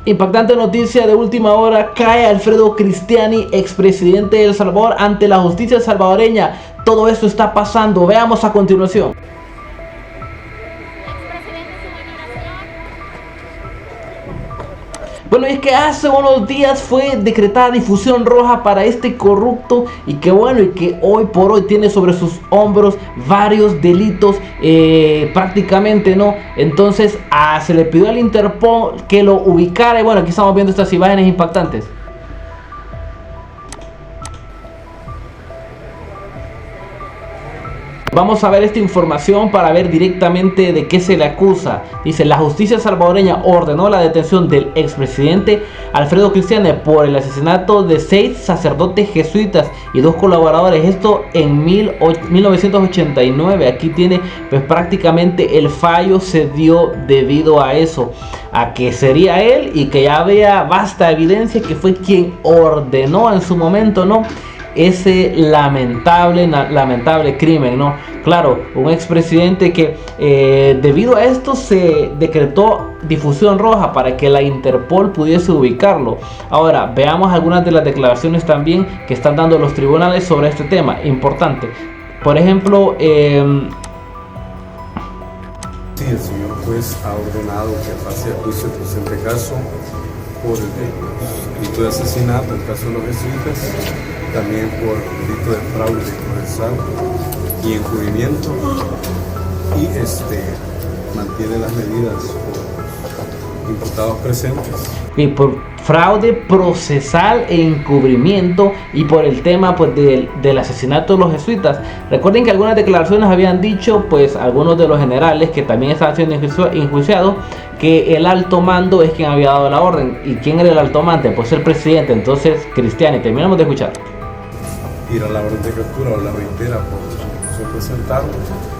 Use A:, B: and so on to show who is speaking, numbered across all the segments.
A: Impactante noticia de última hora, cae Alfredo Cristiani, expresidente de El Salvador, ante la justicia salvadoreña. Todo esto está pasando, veamos a continuación. Bueno, y es que hace unos días fue decretada difusión roja para este corrupto y que bueno, y que hoy por hoy tiene sobre sus hombros varios delitos prácticamente, ¿no? Entonces se le pidió al Interpol que lo ubicara y bueno, aquí estamos viendo estas imágenes impactantes. Vamos a ver esta información para ver directamente de qué se le acusa. Dice, la justicia salvadoreña ordenó la detención del expresidente Alfredo Cristiani por el asesinato de 6 sacerdotes jesuitas y 2 colaboradores. Esto en 1989. Aquí tiene pues prácticamente el fallo se dio debido a eso, a que sería él y que ya había vasta evidencia que fue quien ordenó en su momento, ¿no?, ese lamentable crimen, ¿no? Claro, un expresidente que debido a esto se decretó difusión roja para que la Interpol pudiese ubicarlo. Ahora, veamos algunas de las declaraciones también que están dando los tribunales sobre este tema, importante. Por ejemplo,
B: sí, el señor juez ha ordenado que pase a juicio el presente caso por el delito de asesinato, el caso de los jesuitas, también por delito de fraude procesal y encubrimiento, y mantiene las medidas por imputados presentes.
A: Y por fraude procesal e encubrimiento y por el tema pues del asesinato de los jesuitas. Recuerden que algunas declaraciones habían dicho pues algunos de los generales que también estaban siendo enjuiciados que el alto mando es quien había dado la orden. ¿Y quién era el alto mando? Pues el presidente. Entonces, Cristiani, terminamos de escuchar.
B: Ir a la orden de captura o la reitera por su presentado,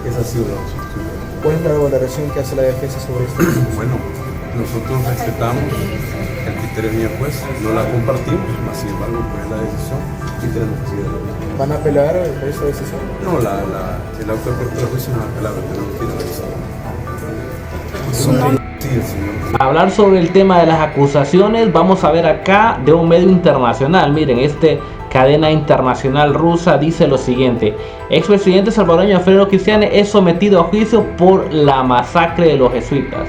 B: esa ha sido la obstrucción.
C: ¿Cuál es la valoración que hace la defensa sobre esto?
B: Bueno, nosotros respetamos el criterio del juez, no la compartimos, mas sin embargo, pues la decisión y tenemos que seguir adelante.
C: ¿Van a apelar por esa decisión?
B: No, el auto de corte de juicio no es apelable, tenemos que ir a la decisión. Sí, el señor.
A: Hablar sobre el tema de las acusaciones, vamos a ver acá de un medio internacional. Miren, cadena internacional rusa dice lo siguiente: expresidente salvadoreño Alfredo Cristiani es sometido a juicio por la masacre de los jesuitas.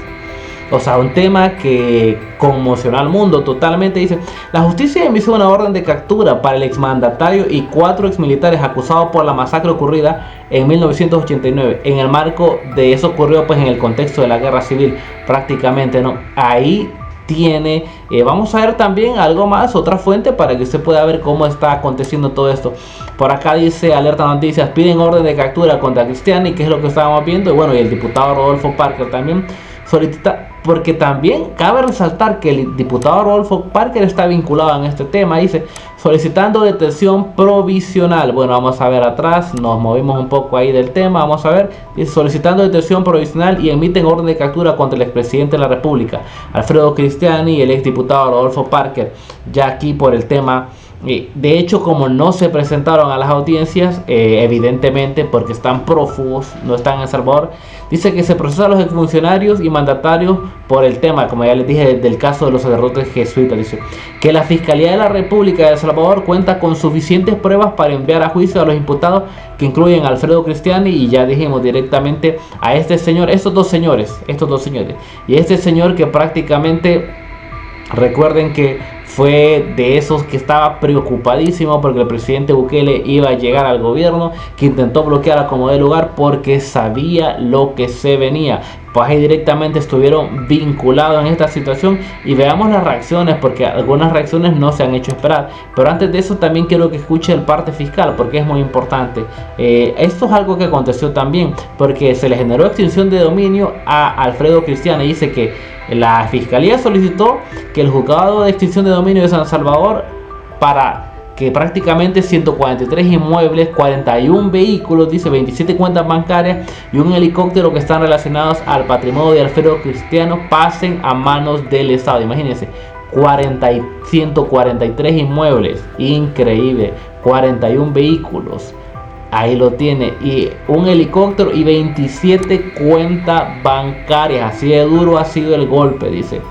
A: O sea, un tema que conmocionó al mundo totalmente. Dice, la justicia emitió una orden de captura para el exmandatario y 4 exmilitares acusados por la masacre ocurrida en 1989. En el marco de eso ocurrió pues en el contexto de la guerra civil prácticamente, ¿no? Ahí tiene, vamos a ver también algo más, otra fuente para que usted pueda ver cómo está aconteciendo todo esto. Por acá dice Alerta Noticias, piden orden de captura contra Cristiani, que es lo que estábamos viendo, y bueno, y el diputado Rodolfo Parker también solicita, porque también cabe resaltar que el diputado Rodolfo Parker está vinculado en este tema. Dice, solicitando detención provisional. Bueno, vamos a ver atrás, nos movimos un poco ahí del tema, vamos a ver. Dice, solicitando detención provisional y emiten orden de captura contra el expresidente de la República, Alfredo Cristiani, y el exdiputado Rodolfo Parker, ya aquí por el tema. De hecho, como no se presentaron a las audiencias, evidentemente porque están prófugos, no están en El Salvador, dice que se procesa a los exfuncionarios y mandatarios por el tema, como ya les dije, del caso de los sacerdotes jesuitas. Dice que la Fiscalía de la República de El Salvador cuenta con suficientes pruebas para enviar a juicio a los imputados, que incluyen a Alfredo Cristiani y ya dijimos directamente a este señor, estos dos señores, y este señor que prácticamente, recuerden que fue de esos que estaba preocupadísimo porque el presidente Bukele iba a llegar al gobierno, que intentó bloquear a como de lugar porque sabía lo que se venía. Pues ahí directamente estuvieron vinculados en esta situación y veamos las reacciones, porque algunas reacciones no se han hecho esperar. Pero antes de eso también quiero que escuche el parte fiscal, porque es muy importante. Esto es algo que aconteció también, porque se le generó extinción de dominio a Alfredo Cristiani. Dice que la fiscalía solicitó que el juzgado de extinción de dominio de San Salvador, para que prácticamente 143 inmuebles, 41 vehículos, dice 27 cuentas bancarias y un helicóptero que están relacionados al patrimonio de Alfredo Cristiani pasen a manos del Estado. Imagínense, 143 inmuebles, increíble, 41 vehículos, ahí lo tiene, y un helicóptero y 27 cuentas bancarias. Así de duro ha sido el golpe, dice.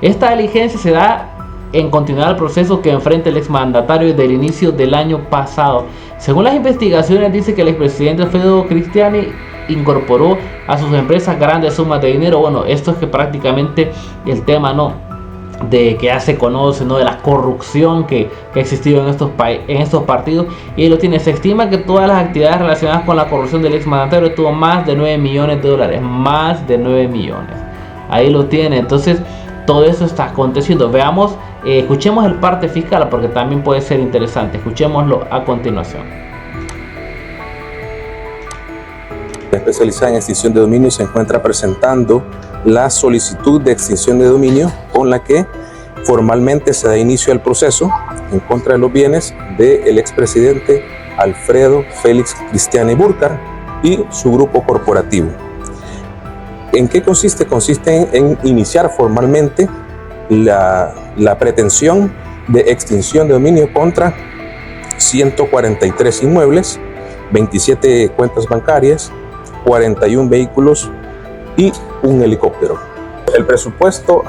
A: Esta diligencia se da en continuar el proceso que enfrenta el exmandatario desde el inicio del año pasado. Según las investigaciones, dice que el expresidente Alfredo Cristiani incorporó a sus empresas grandes sumas de dinero. Bueno, esto es que prácticamente el tema, ¿no?, de que ya se conoce, ¿no?, de la corrupción que ha existido en estos partidos, y lo tiene. Se estima que todas las actividades relacionadas con la corrupción del exmandatario tuvo más de 9 millones de dólares, más de 9 millones. Ahí lo tiene. Entonces todo eso está aconteciendo. Veamos, escuchemos el parte fiscal porque también puede ser interesante. Escuchémoslo a continuación.
D: Especializada en extinción de dominio se encuentra presentando la solicitud de extinción de dominio con la que formalmente se da inicio al proceso en contra de los bienes del expresidente Alfredo Félix Cristiani Burcar y su grupo corporativo. ¿En qué consiste? Consiste en iniciar formalmente la pretensión de extinción de dominio contra 143 inmuebles, 27 cuentas bancarias, 41 vehículos y un helicóptero. El presupuesto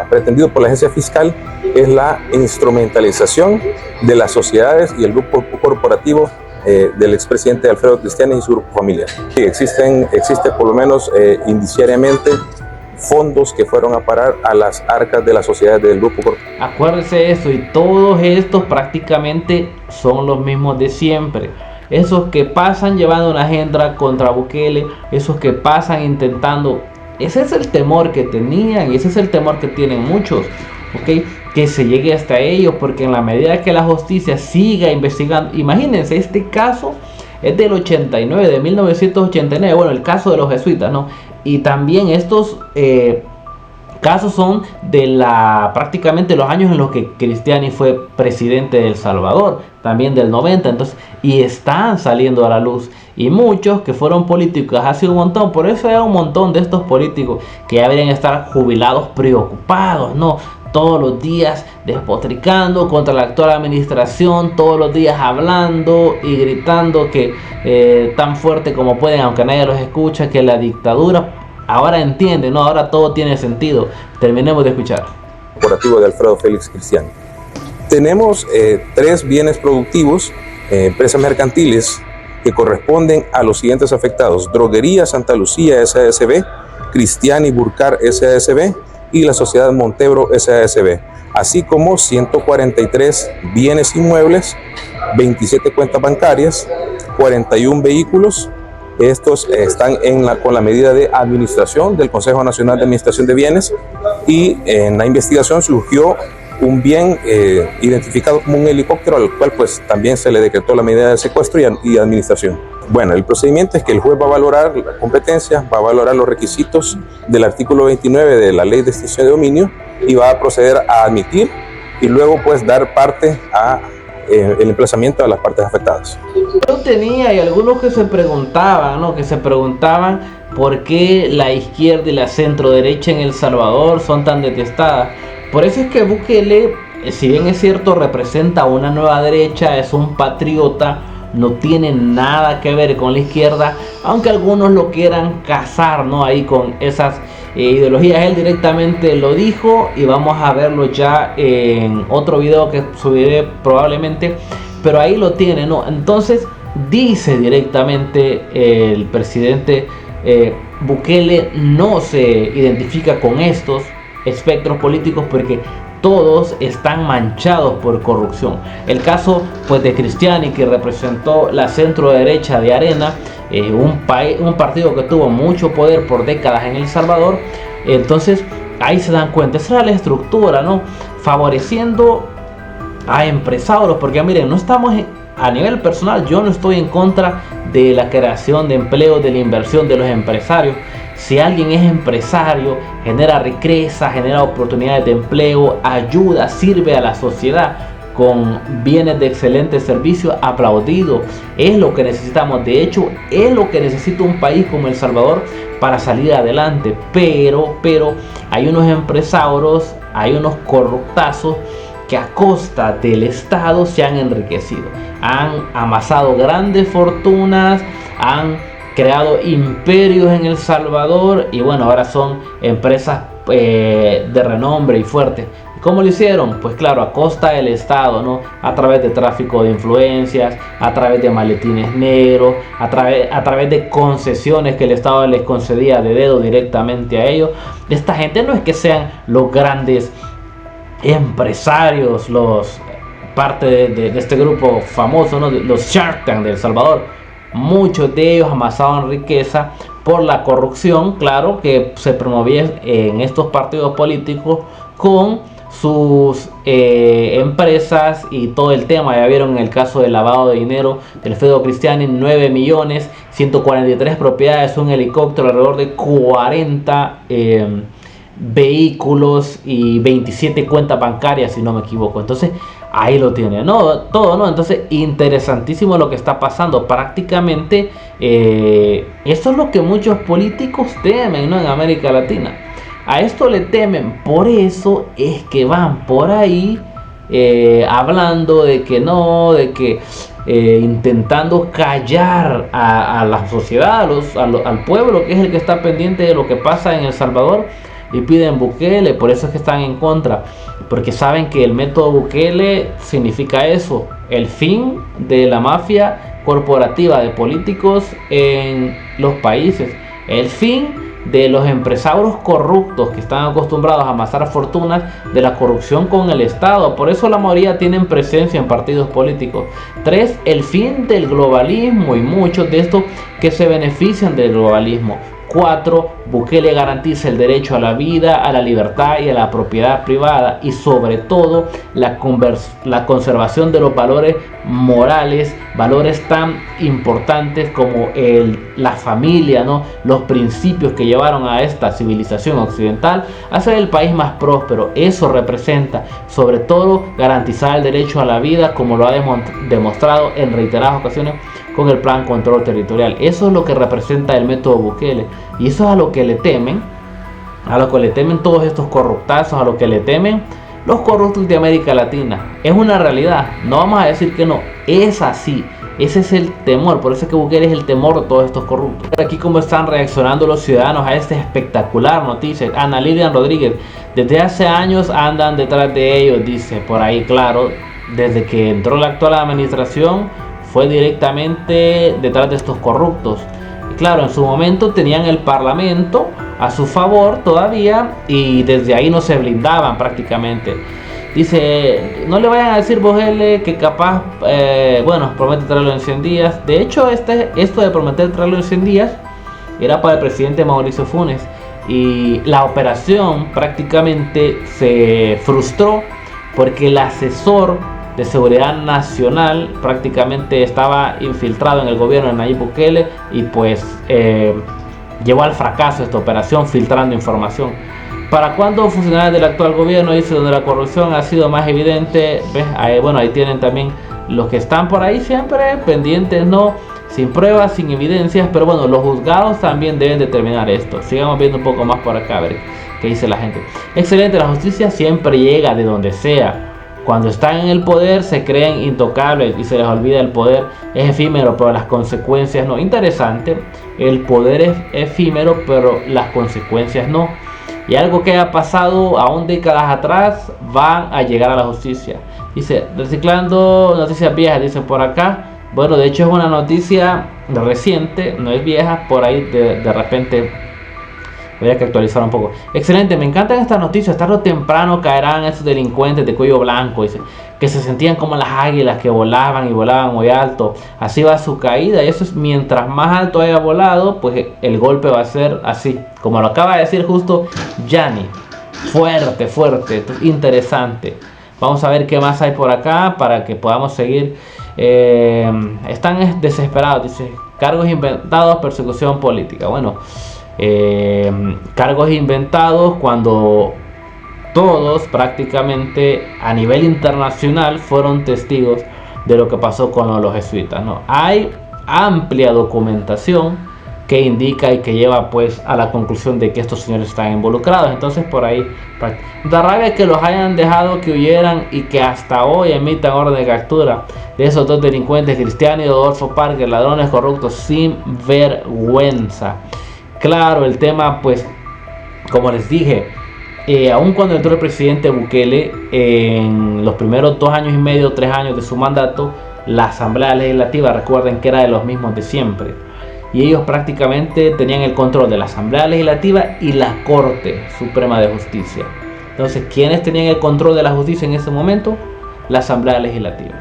D: pretendido por la agencia fiscal es la instrumentalización de las sociedades y el grupo corporativo del expresidente Alfredo Cristiani y su grupo familiar. Existe por lo menos indiciariamente fondos que fueron a parar a las arcas de las sociedades del grupo corporativo.
A: Acuérdese de eso, y todos estos prácticamente son los mismos de siempre. Esos que pasan llevando una agenda contra Bukele, esos que pasan intentando. Ese es el temor que tenían y ese es el temor que tienen muchos, ¿ok? Que se llegue hasta ellos, porque en la medida que la justicia siga investigando, imagínense, este caso es del 89, de 1989, bueno, el caso de los jesuitas, ¿no? Y también estos casos son de prácticamente los años en los que Cristiani fue presidente de El Salvador, también del 90, entonces, y están saliendo a la luz, y muchos que fueron políticos, ha sido un montón. Por eso hay un montón de estos políticos que ya deberían estar jubilados, preocupados, ¿no? Todos los días despotricando contra la actual administración, todos los días hablando y gritando que tan fuerte como pueden, aunque nadie los escucha, que la dictadura. Ahora entienden, ¿no? Ahora todo tiene sentido. Terminemos de escuchar.
D: Corporativo de Alfredo Félix Cristiani. Tenemos 3 bienes productivos, empresas mercantiles, que corresponden a los siguientes afectados: Droguería Santa Lucía S.A.S.B., Cristiani Burcar S.A.S.B. y la Sociedad Montebro S.A.S.B., así como 143 bienes inmuebles, 27 cuentas bancarias, 41 vehículos. Estos están con la medida de administración del Consejo Nacional de Administración de Bienes, y en la investigación surgió un bien identificado como un helicóptero, al cual pues también se le decretó la medida de secuestro y administración. Bueno, el procedimiento es que el juez va a valorar la competencia, va a valorar los requisitos del artículo 29 de la Ley de Extinción de Dominio y va a proceder a admitir y luego pues dar parte a el emplazamiento de las partes afectadas.
A: Yo tenía y algunos que se preguntaban, ¿no? Que se preguntaban por qué la izquierda y la centro derecha en El Salvador son tan detestadas. Por eso es que Bukele, si bien es cierto, representa una nueva derecha, es un patriota, no tiene nada que ver con la izquierda, aunque algunos lo quieran casar, ¿no? Ahí con esas ideologías. Él directamente lo dijo y vamos a verlo ya en otro video que subiré probablemente, pero ahí lo tiene, ¿no? Entonces dice directamente el presidente Bukele no se identifica con estos espectros políticos porque todos están manchados por corrupción. El caso pues de Cristiani, que representó la centro derecha de Arena, un partido que tuvo mucho poder por décadas en El Salvador. Entonces ahí se dan cuenta, esa era la estructura, ¿no? Favoreciendo a empresarios, porque miren, no estamos a nivel personal, yo no estoy en contra de la creación de empleo, de la inversión de los empresarios. Si alguien es empresario, genera riqueza, genera oportunidades de empleo, ayuda, sirve a la sociedad con bienes de excelente servicio, aplaudido. Es lo que necesitamos. De hecho, es lo que necesita un país como El Salvador para salir adelante. Pero hay unos empresarios, hay unos corruptazos que a costa del Estado se han enriquecido. Han amasado grandes fortunas, han creado imperios en El Salvador y bueno, ahora son empresas de renombre y fuerte. ¿Cómo lo hicieron? Pues claro, a costa del Estado, ¿no? A través de tráfico de influencias, a través de maletines negros, a través de concesiones que el Estado les concedía de dedo directamente a ellos. Esta gente no es que sean los grandes empresarios, parte de este grupo famoso, ¿no? Los Shark Tank de El Salvador. Muchos de ellos amasaban riqueza por la corrupción, claro, que se promovía en estos partidos políticos con sus empresas y todo el tema. Ya vieron en el caso del lavado de dinero del feudo Cristiani, 9 millones, 143 propiedades, un helicóptero, alrededor de 40 vehículos y 27 cuentas bancarias, si no me equivoco. Entonces ahí lo tiene, ¿no? Todo, ¿no? Entonces interesantísimo lo que está pasando. Prácticamente esto es lo que muchos políticos temen, ¿no? En América Latina. A esto le temen, por eso es que van por ahí hablando de que no, de que intentando callar a la sociedad, al pueblo, que es el que está pendiente de lo que pasa en El Salvador, y piden Bukele. Por eso es que están en contra, porque saben que el método Bukele significa eso, el fin de la mafia corporativa de políticos en los países, el fin de los empresarios corruptos que están acostumbrados a amasar fortunas de la corrupción con el Estado. Por eso la mayoría tienen presencia en partidos políticos. 3. El fin del globalismo y muchos de estos que se benefician del globalismo. 4. Bukele garantiza el derecho a la vida, a la libertad y a la propiedad privada, y sobre todo la conservación de los valores morales, valores tan importantes como la familia, ¿no? Los principios que llevaron a esta civilización occidental a ser el país más próspero. Eso representa sobre todo garantizar el derecho a la vida, como lo ha demostrado en reiteradas ocasiones con el plan control territorial. Eso es lo que representa el método Bukele, y eso es a lo que le temen, todos estos corruptazos, a lo que le temen los corruptos de América Latina. Es una realidad, no vamos a decir que no, es así. Ese es el temor, por eso es que Bukele es el temor de todos estos corruptos. Aquí cómo están reaccionando los ciudadanos a esta espectacular noticia. Ana Lilian Rodríguez, desde hace años andan detrás de ellos, dice por ahí, claro, desde que entró la actual administración fue directamente detrás de estos corruptos. Y claro, en su momento tenían el parlamento a su favor todavía, y desde ahí no se blindaban prácticamente. Dice, no le vayan a decir Bukele que capaz, promete traerlo en 100 días. De hecho, esto de prometer traerlo en 100 días era para el presidente Mauricio Funes, y la operación prácticamente se frustró porque el asesor de seguridad nacional prácticamente estaba infiltrado en el gobierno de Nayib Bukele, y pues llevó al fracaso esta operación filtrando información. ¿Para cuándo funcionarios del actual gobierno? Dice, donde la corrupción ha sido más evidente. ¿Ves? Ahí tienen también los que están por ahí siempre pendientes, no, sin pruebas, sin evidencias, pero bueno, los juzgados también deben determinar esto. Sigamos viendo un poco más por acá, a ver qué dice la gente. Excelente, la justicia siempre llega de donde sea. Cuando están en el poder se creen intocables y se les olvida el poder es efímero, pero las consecuencias no. Interesante, el poder es efímero, pero las consecuencias no. Y algo que ha pasado aún décadas atrás van a llegar a la justicia. Dice, reciclando noticias viejas, dicen por acá. Bueno, de hecho es una noticia reciente, no es vieja, por ahí de repente voy a actualizar un poco. Excelente, me encantan estas noticias. Tarde o temprano caerán esos delincuentes de cuello blanco, dice, que se sentían como las águilas que volaban y volaban muy alto. Así va su caída, y eso es mientras más alto haya volado, pues el golpe va a ser así, como lo acaba de decir justo Yanni. Fuerte, interesante. Vamos a ver qué más hay por acá para que podamos seguir. Están desesperados, dice, cargos inventados, persecución política. Bueno, cargos inventados cuando todos prácticamente a nivel internacional fueron testigos de lo que pasó con los jesuitas, ¿no? Hay amplia documentación que indica y que lleva pues a la conclusión de que estos señores están involucrados. Entonces por ahí da rabia que los hayan dejado que huyeran y que hasta hoy emitan orden de captura de esos dos delincuentes, Cristiani y Rodolfo Parker, ladrones corruptos sin vergüenza. Claro, el tema pues, como les dije, aun cuando entró el presidente Bukele, en los primeros 2 años y medio, 3 años de su mandato, la Asamblea Legislativa, recuerden que era de los mismos de siempre, y ellos prácticamente tenían el control de la Asamblea Legislativa y la Corte Suprema de Justicia. Entonces, ¿quiénes tenían el control de la justicia en ese momento? La Asamblea Legislativa.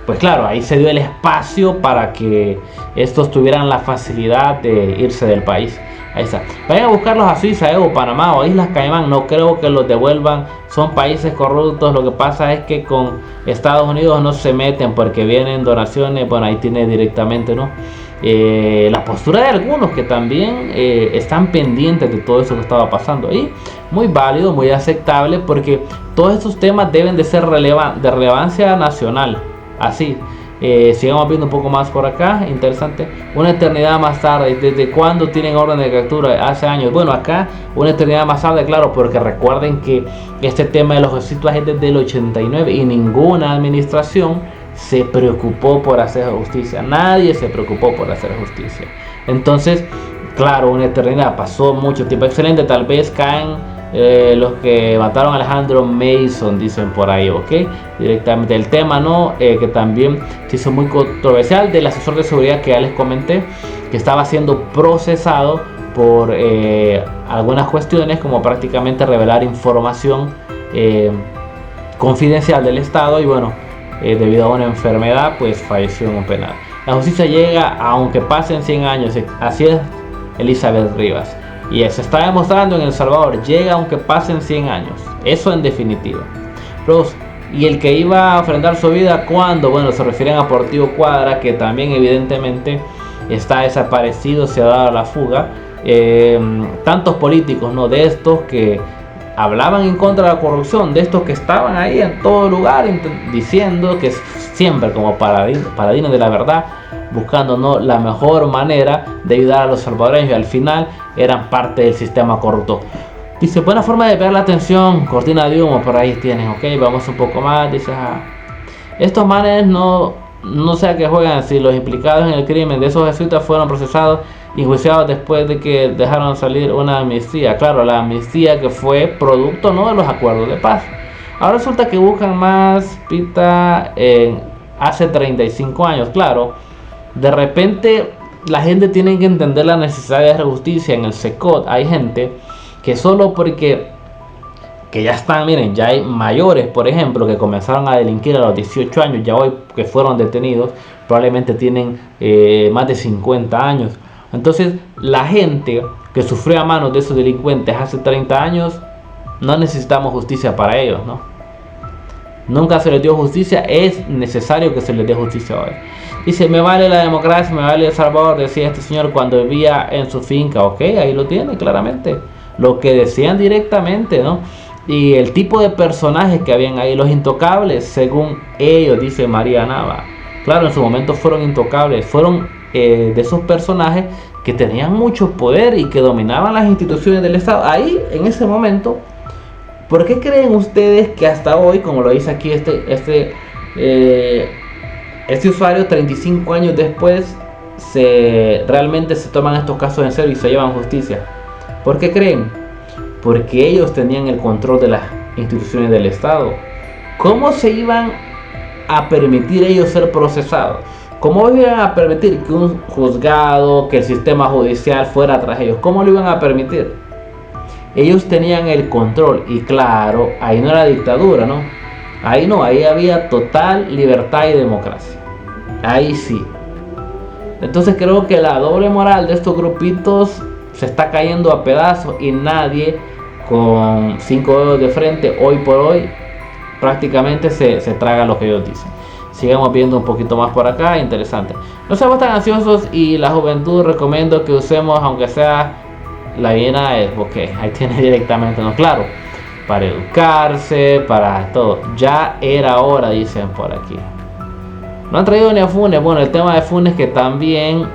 A: Pues claro, ahí se dio el espacio para que estos tuvieran la facilidad de irse del país. Ahí está. Vayan a buscarlos a Suiza, o Panamá o Islas Caimán. No creo que los devuelvan. Son países corruptos. Lo que pasa es que con Estados Unidos no se meten porque vienen donaciones. Bueno, ahí tiene directamente, ¿no? La postura de algunos que también están pendientes de todo eso que estaba pasando ahí. Muy válido, muy aceptable, porque todos estos temas deben de ser de relevancia nacional. Así, sigamos viendo un poco más por acá. Interesante. Una eternidad más tarde. ¿Desde cuándo tienen orden de captura? Hace años. Bueno, acá una eternidad más tarde, claro, porque recuerden que este tema de los jesuitas es desde el 89 y ninguna administración se preocupó por hacer justicia. Nadie se preocupó por hacer justicia. Entonces, claro, una eternidad. Pasó mucho tiempo. Excelente. Tal vez caen los que mataron a Alejandro Mason, dicen por ahí, ok, directamente el tema, ¿no? Que también se hizo muy controversial, del asesor de seguridad que ya les comenté, que estaba siendo procesado por algunas cuestiones, como prácticamente revelar información confidencial del Estado, y bueno, debido a una enfermedad, pues falleció en un penal. La justicia llega aunque pasen 100 años, así es Elizabeth Rivas. Y se está demostrando en El Salvador, llega aunque pasen 100 años. Eso en definitiva. Y el que iba a ofrendar su vida, ¿cuándo? Bueno, se refieren a Portillo Cuadra, que también evidentemente está desaparecido, se ha dado a la fuga. Tantos políticos, ¿no? De estos que hablaban en contra de la corrupción, de estos que estaban ahí en todo lugar diciendo que siempre como paladines de la verdad, buscando, ¿no?, la mejor manera de ayudar a los salvadoreños, y al final eran parte del sistema corrupto. Dice, buena forma de ver la atención, cortina de humo, por ahí tienen, ok, vamos un poco más. Dice, estos manes no sé a qué juegan, si los implicados en el crimen de esos jesuitas fueron procesados y juiciados después de que dejaron salir una amnistía. Claro, la amnistía que fue producto, ¿no?, de los acuerdos de paz. Ahora resulta que buscan más pita hace 35 años, claro. De repente la gente tiene que entender la necesidad de hacer justicia. En el SECOT hay gente que solo porque que ya están, miren, ya hay mayores, por ejemplo, que comenzaron a delinquir a los 18 años, ya hoy que fueron detenidos, probablemente tienen más de 50 años. Entonces la gente que sufrió a manos de esos delincuentes hace 30 años, no necesitamos justicia para ellos, ¿no? Nunca se les dio justicia, es necesario que se les dé justicia hoy. Dice, me vale la democracia, me vale El Salvador, decía este señor cuando vivía en su finca. Ok, ahí lo tiene claramente. Lo que decían directamente, ¿no? Y el tipo de personajes que habían ahí, los intocables, según ellos, dice María Nava. Claro, en su momento fueron intocables, fueron de esos personajes que tenían mucho poder y que dominaban las instituciones del Estado. Ahí, en ese momento, ¿por qué creen ustedes que hasta hoy, como lo dice aquí este usuario, 35 años después, realmente se toman estos casos en serio y se llevan justicia? ¿Por qué creen? Porque ellos tenían el control de las instituciones del Estado. ¿Cómo se iban a permitir ellos ser procesados? ¿Cómo iban a permitir que un juzgado, que el sistema judicial fuera tras ellos? ¿Cómo lo iban a permitir? Ellos tenían el control, y claro, ahí no era dictadura, ¿no? Ahí no, ahí había total libertad y democracia. Ahí sí. Entonces creo que la doble moral de estos grupitos se está cayendo a pedazos, y nadie con 5 dedos de frente hoy por hoy prácticamente se traga lo que ellos dicen. Sigamos viendo un poquito más por acá, interesante. No seamos tan ansiosos, y la juventud recomiendo que usemos, aunque sea la Viena, porque ahí tiene directamente, no, claro, para educarse, para todo. Ya era hora, dicen por aquí. No han traído ni a Funes. Bueno, el tema de Funes, que también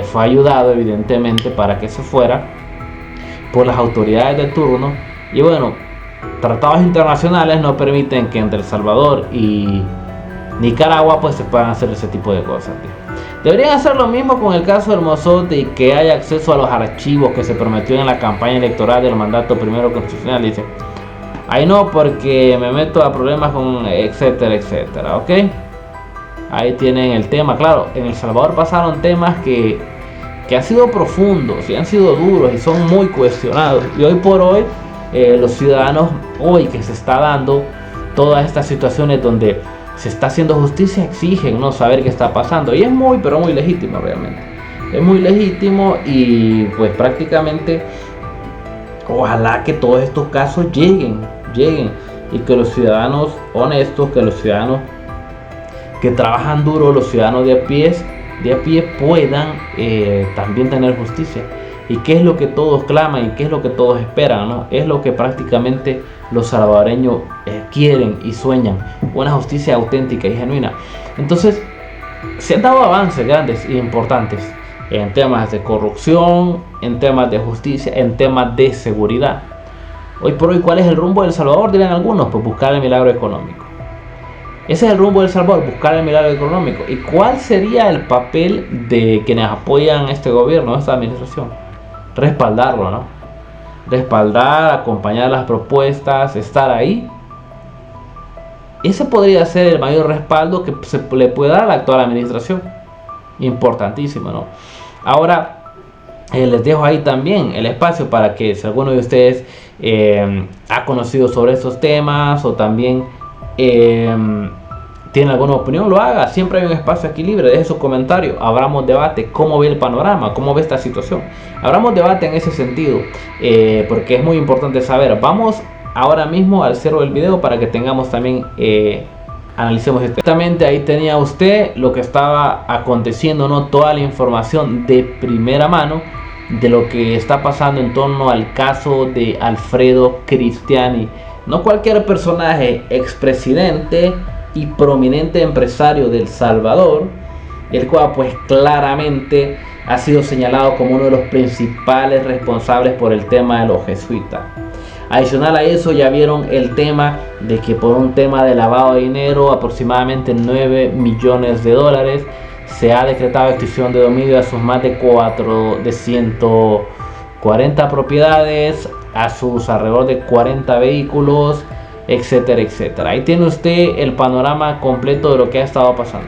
A: fue ayudado evidentemente para que se fuera por las autoridades de turno. Y bueno, tratados internacionales no permiten que entre El Salvador y Nicaragua pues se puedan hacer ese tipo de cosas, tío. Deberían hacer lo mismo con el caso del Mozote y que haya acceso a los archivos que se prometió en la campaña electoral del mandato primero constitucional. Dice, ahí no, porque me meto a problemas con etcétera, etcétera, ¿ok? Ahí tienen el tema. Claro, en El Salvador pasaron temas que han sido profundos y han sido duros y son muy cuestionados. Y hoy por hoy, los ciudadanos, hoy que se está dando todas estas situaciones donde se está haciendo justicia, exigen no saber qué está pasando. Y es muy, pero muy legítimo realmente. Es muy legítimo y pues prácticamente ojalá que todos estos casos lleguen y que los ciudadanos honestos, que los ciudadanos que trabajan duro, los ciudadanos de a pie puedan también tener justicia. Y qué es lo que todos claman y qué es lo que todos esperan, ¿no? Es lo que prácticamente los salvadoreños quieren y sueñan, una justicia auténtica y genuina. Entonces se han dado avances grandes e importantes en temas de corrupción, en temas de justicia, en temas de seguridad. Hoy por hoy, ¿cuál es el rumbo de El Salvador? Dirán algunos, pues buscar el milagro económico. Ese es el rumbo de El Salvador, buscar el milagro económico. ¿Y cuál sería el papel de quienes apoyan este gobierno, esta administración? Respaldarlo, ¿no? Respaldar, acompañar las propuestas, estar ahí. Ese podría ser el mayor respaldo que se le puede dar a la actual administración. Importantísimo, ¿no? Ahora, les dejo ahí también el espacio para que si alguno de ustedes ha conocido sobre estos temas o también tiene alguna opinión, lo haga. Siempre hay un espacio aquí libre, deje su comentario, abramos debate, cómo ve el panorama, cómo ve esta situación, abramos debate en ese sentido, porque es muy importante saber. Vamos ahora mismo al cierre del video para que tengamos también analicemos exactamente. Ahí tenía usted lo que estaba aconteciendo, ¿no? Toda la información de primera mano de lo que está pasando en torno al caso de Alfredo Cristiani. No cualquier personaje, expresidente y prominente empresario de El Salvador, el cual pues claramente ha sido señalado como uno de los principales responsables por el tema de los jesuitas. Adicional a eso, ya vieron el tema de que por un tema de lavado de dinero, aproximadamente 9 millones de dólares, se ha decretado extinción de dominio a sus más de 140 propiedades, a sus alrededor de 40 vehículos, etcétera, etcétera. Ahí tiene usted el panorama completo de lo que ha estado pasando.